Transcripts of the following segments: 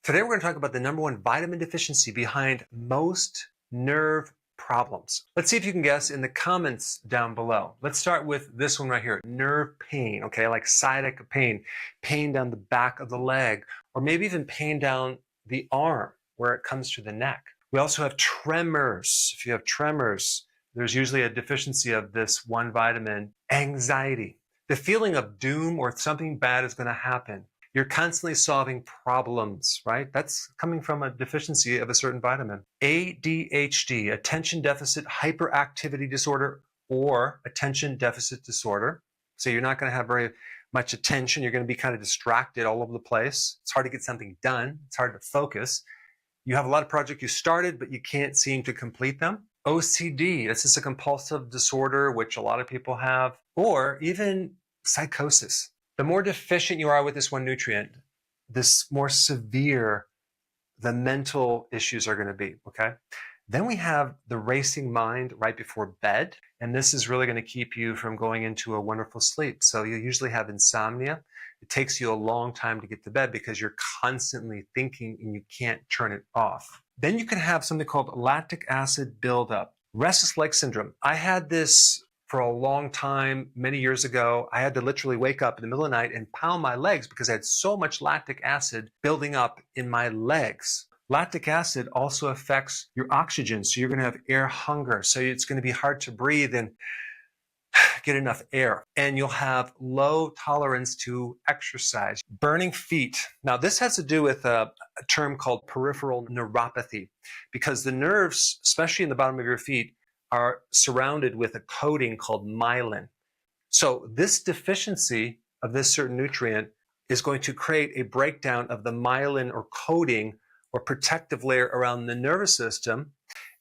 Today we're going to talk about the number one vitamin deficiency behind most nerve problems. Let's see if you can guess in the comments down below. Let's start with this one right here, nerve pain, okay, like sciatic pain, pain down the back of the leg, or maybe even pain down the arm where it comes to the neck. We also have tremors. If you have tremors, there's usually a deficiency of this one vitamin. Anxiety, the feeling of doom or something bad is going to happen. You're constantly solving problems, right? That's coming from a deficiency of a certain vitamin. ADHD, attention deficit hyperactivity disorder, or attention deficit disorder. So you're not going to have very much attention. You're going to be kind of distracted all over the place. It's hard to get something done. It's hard to focus. You have a lot of projects you started, but you can't seem to complete them. OCD, this is a compulsive disorder, which a lot of people have, or even psychosis. The more deficient you are with this one nutrient, the more severe the mental issues are going to be, okay? Then we have the racing mind right before bed, and this is really going to keep you from going into a wonderful sleep. So you usually have insomnia. It takes you a long time to get to bed because you're constantly thinking and you can't turn it off. Then you can have something called lactic acid buildup. Restless leg syndrome. I had this for a long time, many years ago. I had to literally wake up in the middle of the night and pound my legs because I had so much lactic acid building up in my legs. Lactic acid also affects your oxygen, so you're going to have air hunger. So it's going to be hard to breathe and get enough air. And you'll have low tolerance to exercise. Burning feet. Now, this has to do with a term called peripheral neuropathy, because the nerves, especially in the bottom of your feet, are surrounded with a coating called myelin. So this deficiency of this certain nutrient is going to create a breakdown of the myelin or coating or protective layer around the nervous system,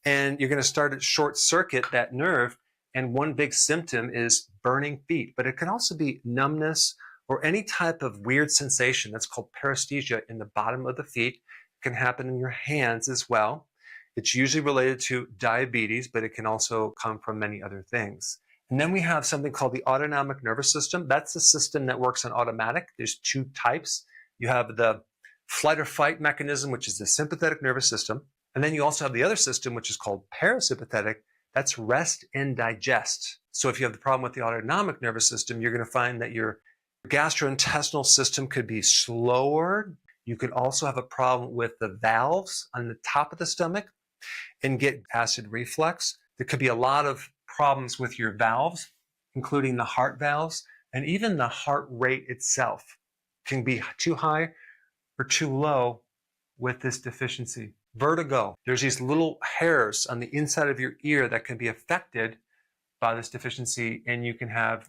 and you're going to start to short circuit that nerve, and one big symptom is burning feet. But it can also be numbness or any type of weird sensation that's called paresthesia in the bottom of the feet. It can happen in your hands as well. It's usually related to diabetes, but it can also come from many other things. And then we have something called the autonomic nervous system. That's the system that works on automatic. There's two types. You have the flight or fight mechanism, which is the sympathetic nervous system. And then you also have the other system, which is called parasympathetic. That's rest and digest. So if you have the problem with the autonomic nervous system, you're going to find that your gastrointestinal system could be slower. You could also have a problem with the valves on the top of the stomach and get acid reflux. There could be a lot of problems with your valves, including the heart valves, and even the heart rate itself can be too high or too low with this deficiency. Vertigo. There's these little hairs on the inside of your ear that can be affected by this deficiency, and you can have,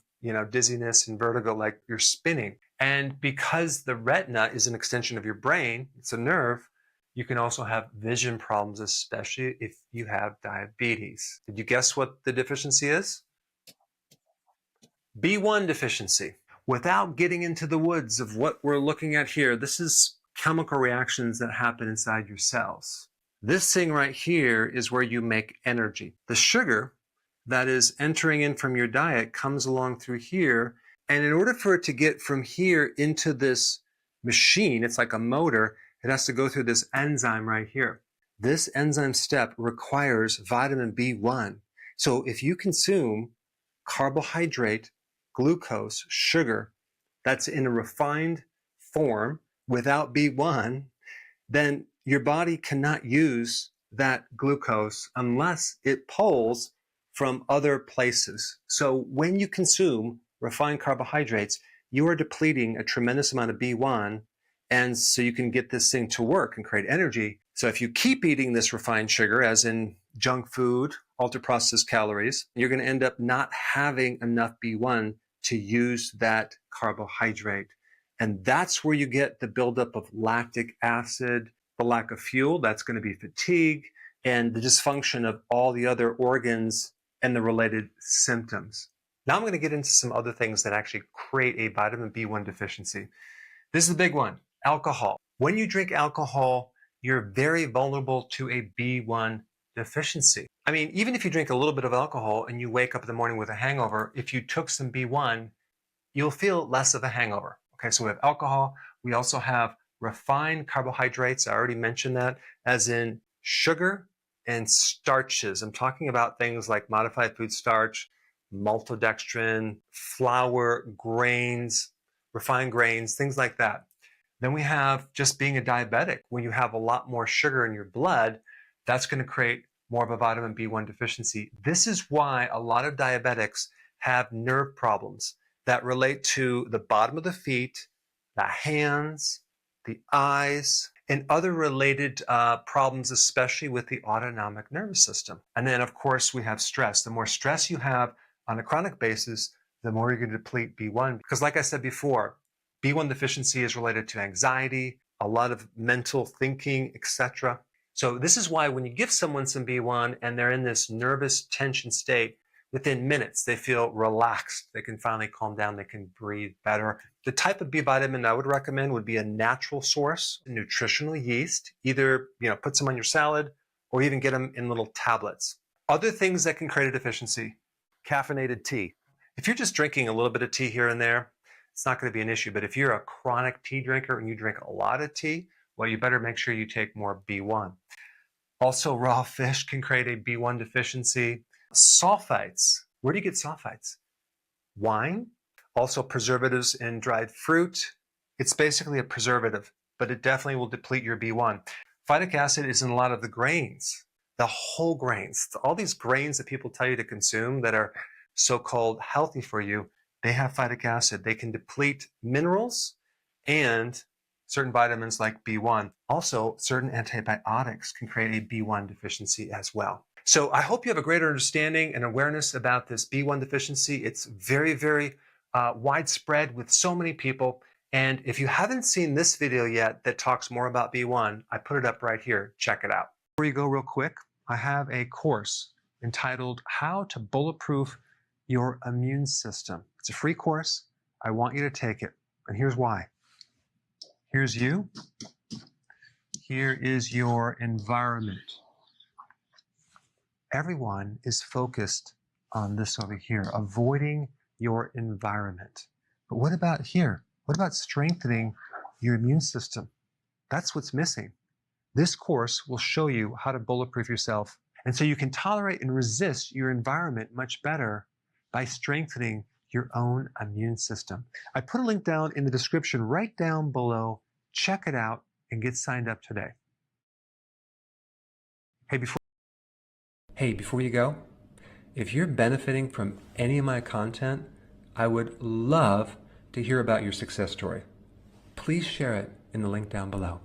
dizziness and vertigo like you're spinning. And because the retina is an extension of your brain, it's a nerve, you can also have vision problems, especially if you have diabetes. Did you guess what the deficiency is? B1 deficiency. Without getting into the woods of what we're looking at here, this is chemical reactions that happen inside your cells. This thing right here is where you make energy. The sugar that is entering in from your diet comes along through here, and in order for it to get from here into this machine, it's like a motor, it has to go through this enzyme right here. This enzyme step requires vitamin B1. So if you consume carbohydrate, glucose, sugar, that's in a refined form without B1, then your body cannot use that glucose unless it pulls from other places. So when you consume refined carbohydrates, you are depleting a tremendous amount of B1, and so you can get this thing to work and create energy. So if you keep eating this refined sugar, as in junk food, ultra-processed calories, you're going to end up not having enough B1 to use that carbohydrate. And that's where you get the buildup of lactic acid, the lack of fuel, that's going to be fatigue, and the dysfunction of all the other organs and the related symptoms. Now I'm going to get into some other things that actually create a vitamin B1 deficiency. This is the big one, alcohol. When you drink alcohol, you're very vulnerable to a B1 deficiency. I mean, even if you drink a little bit of alcohol and you wake up in the morning with a hangover, if you took some B1, you'll feel less of a hangover. Okay, so we have alcohol. We also have refined carbohydrates. I already mentioned that, as in sugar and starches. I'm talking about things like modified food starch, maltodextrin, flour, grains, refined grains, things like that. Then we have just being a diabetic. When you have a lot more sugar in your blood, that's going to create more of a vitamin B1 deficiency. This is why a lot of diabetics have nerve problems that relate to the bottom of the feet, the hands, the eyes, and other related problems, especially with the autonomic nervous system. And then, of course, we have stress. The more stress you have on a chronic basis, the more you're going to deplete B1. Because like I said before, B1 deficiency is related to anxiety, a lot of mental thinking, etc. So this is why when you give someone some B1 and they're in this nervous tension state, within minutes, they feel relaxed. They can finally calm down. They can breathe better. The type of B vitamin I would recommend would be a natural source, nutritional yeast. Either, put some on your salad or even get them in little tablets. Other things that can create a deficiency: caffeinated tea. If you're just drinking a little bit of tea here and there, it's not going to be an issue. But if you're a chronic tea drinker and you drink a lot of tea, well, you better make sure you take more B1. Also, raw fish can create a B1 deficiency. Sulfites. Where do you get sulfites? Wine. Also preservatives in dried fruit. It's basically a preservative, but it definitely will deplete your B1. Phytic acid is in a lot of the grains, the whole grains. All these grains that people tell you to consume that are so-called healthy for you, they have phytic acid. They can deplete minerals and certain vitamins like B1. Also, certain antibiotics can create a B1 deficiency as well. So I hope you have a greater understanding and awareness about this B1 deficiency. It's very, very widespread with so many people. And if you haven't seen this video yet that talks more about B1, I put it up right here. Check it out. Before you go real quick, I have a course entitled How to Bulletproof Your Immune System. It's a free course. I want you to take it. And here's why. Here's you. Here is your environment. Everyone is focused on this over here, avoiding your environment. But what about here? What about strengthening your immune system? That's what's missing. This course will show you how to bulletproof yourself, and so you can tolerate and resist your environment much better by strengthening your own immune system. I put a link down in the description right down below. Check it out and get signed up today. Hey, before you go, if you're benefiting from any of my content, I would love to hear about your success story. Please share it in the link down below.